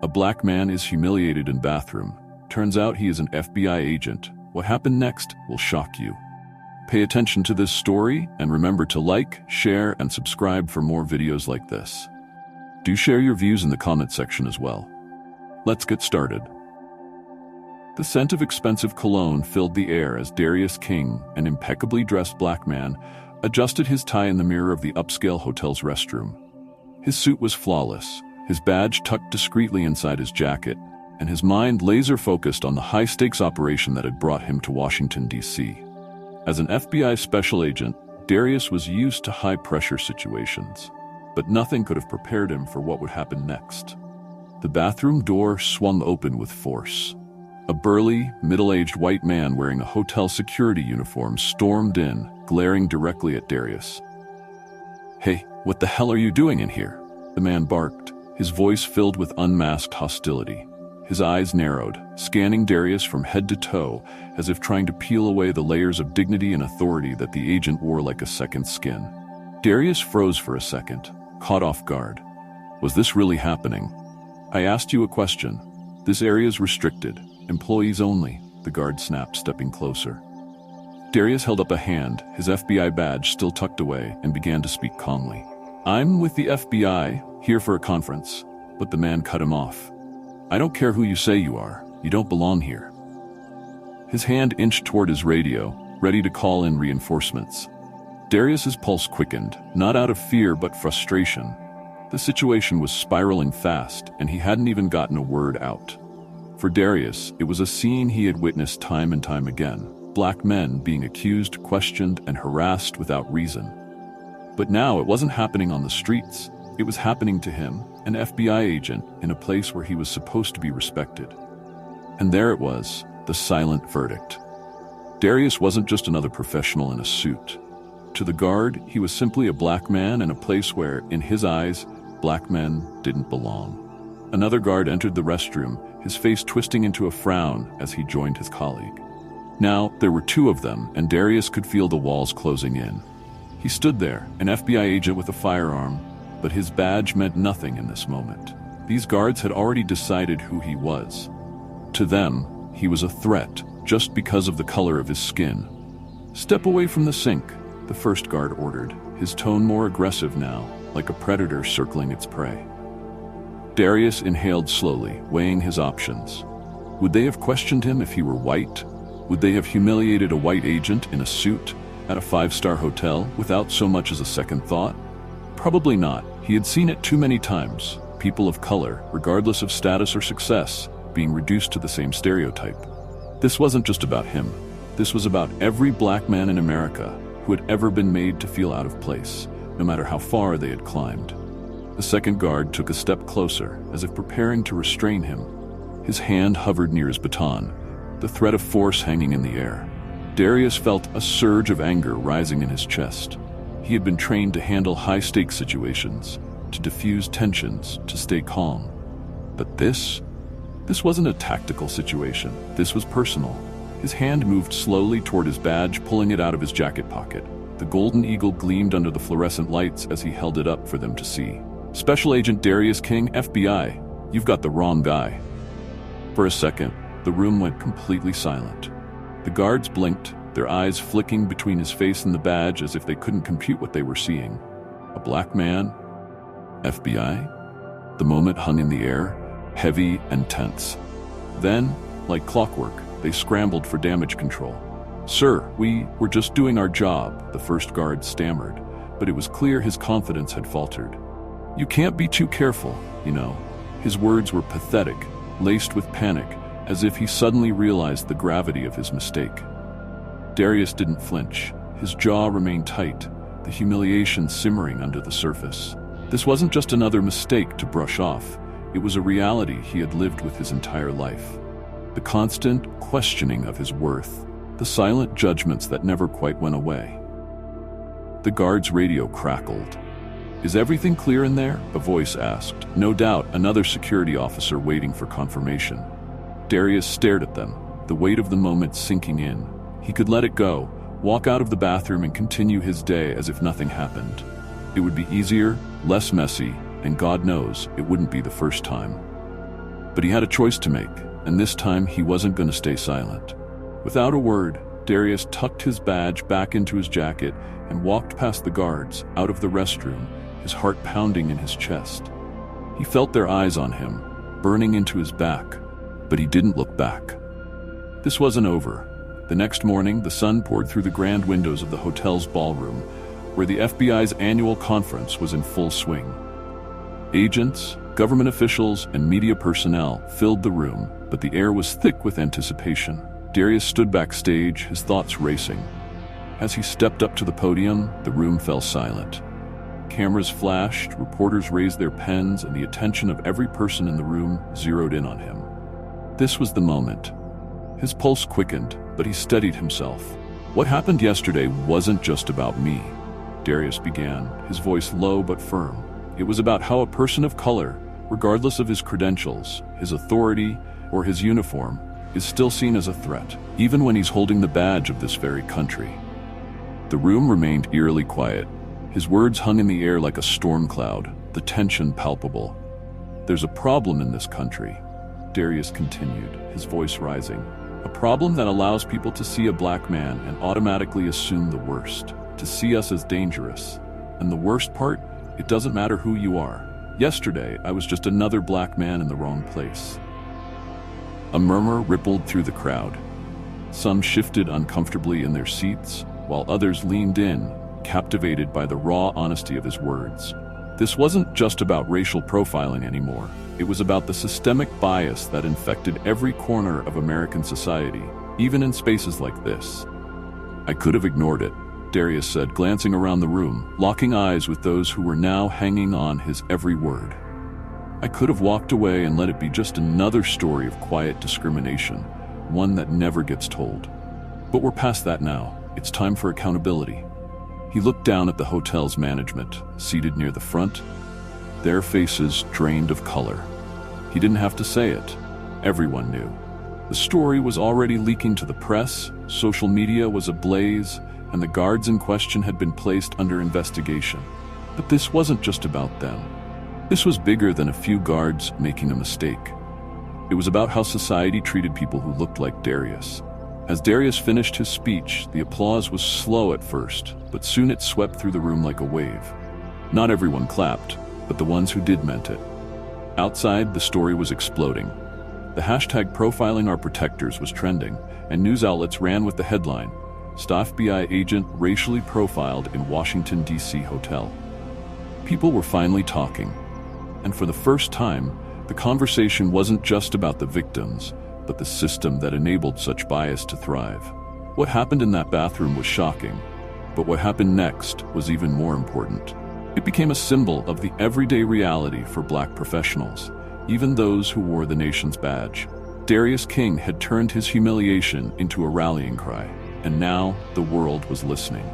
A black man is humiliated in bathroom. Turns out he is an FBI agent. What happened next will shock you. Pay attention to this story and remember to like, share, and subscribe for more videos like this. Do share your views in the comment section as well. Let's get started. The scent of expensive cologne filled the air as Darius King, an impeccably dressed black man, adjusted his tie in the mirror of the upscale hotel's restroom. His suit was flawless, his badge tucked discreetly inside his jacket, and his mind laser-focused on the high-stakes operation that had brought him to Washington, D.C. As an FBI special agent, Darius was used to high-pressure situations, but nothing could have prepared him for what would happen next. The bathroom door swung open with force. A burly, middle-aged white man wearing a hotel security uniform stormed in, glaring directly at Darius. "Hey, what the hell are you doing in here?" the man barked, his voice filled with unmasked hostility. His eyes narrowed, scanning Darius from head to toe, as if trying to peel away the layers of dignity and authority that the agent wore like a second skin. Darius froze for a second, caught off guard. Was this really happening? "I asked you a question. This area's restricted. Employees only," the guard snapped, stepping closer. Darius held up a hand, his FBI badge still tucked away, and began to speak calmly. "I'm with the FBI, here for a conference," but the man cut him off. "I don't care who you say you are. You don't belong here." His hand inched toward his radio, ready to call in reinforcements. Darius's pulse quickened, not out of fear but frustration. The situation was spiraling fast, and he hadn't even gotten a word out. For Darius, it was a scene he had witnessed time and time again, black men being accused, questioned, and harassed without reason. But now it wasn't happening on the streets. It was happening to him, an FBI agent, in a place where he was supposed to be respected. And there it was, the silent verdict. Darius wasn't just another professional in a suit. To the guard, he was simply a black man in a place where, in his eyes, black men didn't belong. Another guard entered the restroom, his face twisting into a frown as he joined his colleague. Now, there were two of them, and Darius could feel the walls closing in. He stood there, an FBI agent with a firearm, but his badge meant nothing in this moment. These guards had already decided who he was. To them, he was a threat, just because of the color of his skin. "Step away from the sink," the first guard ordered, his tone more aggressive now, like a predator circling its prey. Darius inhaled slowly, weighing his options. Would they have questioned him if he were white? Would they have humiliated a white agent in a suit at a five-star hotel without so much as a second thought? Probably not. He had seen it too many times. People of color, regardless of status or success, being reduced to the same stereotype. This wasn't just about him. This was about every black man in America who had ever been made to feel out of place, no matter how far they had climbed. The second guard took a step closer, as if preparing to restrain him. His hand hovered near his baton, the threat of force hanging in the air. Darius felt a surge of anger rising in his chest. He had been trained to handle high-stakes situations, to diffuse tensions, to stay calm. But this wasn't a tactical situation. This was personal. His hand moved slowly toward his badge, pulling it out of his jacket pocket. The golden eagle gleamed under the fluorescent lights as he held it up for them to see. "Special Agent Darius King, FBI. You've got the wrong guy." For a second, the room went completely silent. The guards blinked, their eyes flicking between his face and the badge as if they couldn't compute what they were seeing. A black man? FBI? The moment hung in the air, heavy and tense. Then, like clockwork, they scrambled for damage control. "Sir, we were just doing our job," the first guard stammered, but it was clear his confidence had faltered. "You can't be too careful, you know." His words were pathetic, laced with panic, as if he suddenly realized the gravity of his mistake. Darius didn't flinch. His jaw remained tight, the humiliation simmering under the surface. This wasn't just another mistake to brush off. It was a reality he had lived with his entire life. The constant questioning of his worth, the silent judgments that never quite went away. The guard's radio crackled. "Is everything clear in there?" a voice asked, no doubt another security officer waiting for confirmation. Darius stared at them, the weight of the moment sinking in. He could let it go, walk out of the bathroom and continue his day as if nothing happened. It would be easier, less messy, and God knows it wouldn't be the first time. But he had a choice to make, and this time he wasn't going to stay silent. Without a word, Darius tucked his badge back into his jacket and walked past the guards, out of the restroom, his heart pounding in his chest. He felt their eyes on him, burning into his back, but he didn't look back. This wasn't over. The next morning, the sun poured through the grand windows of the hotel's ballroom, where the FBI's annual conference was in full swing. Agents, government officials, and media personnel filled the room, but the air was thick with anticipation. Darius stood backstage, his thoughts racing. As he stepped up to the podium, the room fell silent. Cameras flashed, reporters raised their pens, and the attention of every person in the room zeroed in on him. This was the moment. His pulse quickened, but he steadied himself. What happened yesterday wasn't just about me, Darius began, his voice low but firm. It was about how a person of color, regardless of his credentials, his authority, or his uniform, is still seen as a threat, even when he's holding the badge of this very country. The room remained eerily quiet. His words hung in the air like a storm cloud, the tension palpable. "There's a problem in this country," Darius continued, his voice rising. "A problem that allows people to see a black man and automatically assume the worst, to see us as dangerous. And the worst part? It doesn't matter who you are. Yesterday, I was just another black man in the wrong place." A murmur rippled through the crowd. Some shifted uncomfortably in their seats, while others leaned in, captivated by the raw honesty of his words. This wasn't just about racial profiling anymore. It was about the systemic bias that infected every corner of American society, even in spaces like this. "I could have ignored it," Darius said, glancing around the room, locking eyes with those who were now hanging on his every word. "I could have walked away and let it be just another story of quiet discrimination, one that never gets told. But we're past that now. It's time for accountability." He looked down at the hotel's management, seated near the front, their faces drained of color. He didn't have to say it. Everyone knew. The story was already leaking to the press, social media was ablaze, and the guards in question had been placed under investigation. But this wasn't just about them. This was bigger than a few guards making a mistake. It was about how society treated people who looked like Darius. As Darius finished his speech, the applause was slow at first, but soon it swept through the room like a wave. Not everyone clapped, but the ones who did meant it. Outside, the story was exploding. The hashtag "Profiling Our Protectors" was trending, and news outlets ran with the headline, "FBI agent racially profiled in Washington, D.C. hotel." People were finally talking, and for the first time, the conversation wasn't just about the victims, but the system that enabled such bias to thrive. What happened in that bathroom was shocking, but what happened next was even more important. It became a symbol of the everyday reality for black professionals, even those who wore the nation's badge. Darius King had turned his humiliation into a rallying cry, and now the world was listening.